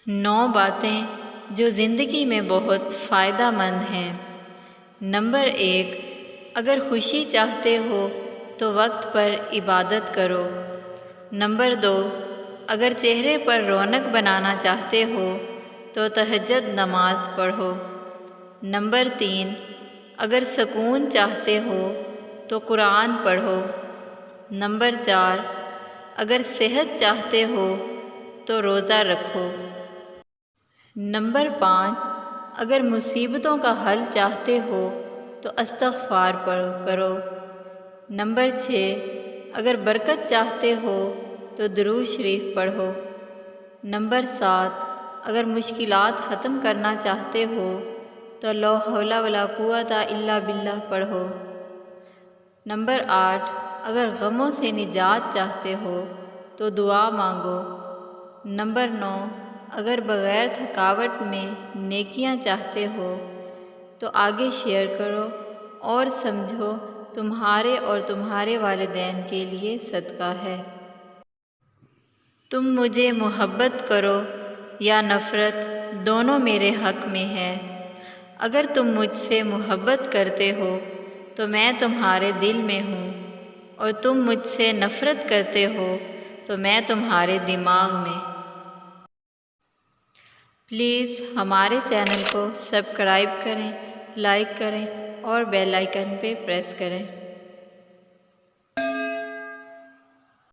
9 باتیں جو زندگی میں بہت فائدہ مند ہیں۔ نمبر 1، اگر خوشی چاہتے ہو تو وقت پر عبادت کرو۔ نمبر 2، اگر چہرے پر رونق بنانا چاہتے ہو تو تہجد نماز پڑھو۔ نمبر 3، اگر سکون چاہتے ہو تو قرآن پڑھو۔ نمبر 4، اگر صحت چاہتے ہو تو روزہ رکھو۔ نمبر 5، اگر مصیبتوں کا حل چاہتے ہو تو استغفار کرو۔ نمبر 6، اگر برکت چاہتے ہو تو درود شریف پڑھو۔ نمبر 7، اگر مشکلات ختم کرنا چاہتے ہو تو لا حول ولا قوت الا باللہ پڑھو۔ نمبر 8، اگر غموں سے نجات چاہتے ہو تو دعا مانگو۔ نمبر 9، اگر بغیر تھکاوٹ میں نیکیاں چاہتے ہو تو آگے شیئر کرو اور سمجھو تمہارے اور تمہارے والدین کے لیے صدقہ ہے۔ تم مجھے محبت کرو یا نفرت، دونوں میرے حق میں ہے۔ اگر تم مجھ سے محبت کرتے ہو تو میں تمہارے دل میں ہوں، اور تم مجھ سے نفرت کرتے ہو تو میں تمہارے دماغ میں۔ پلیز ہمارے چینل کو سبسکرائب کریں، لائک کریں اور بیل آئیکن پہ پریس کریں۔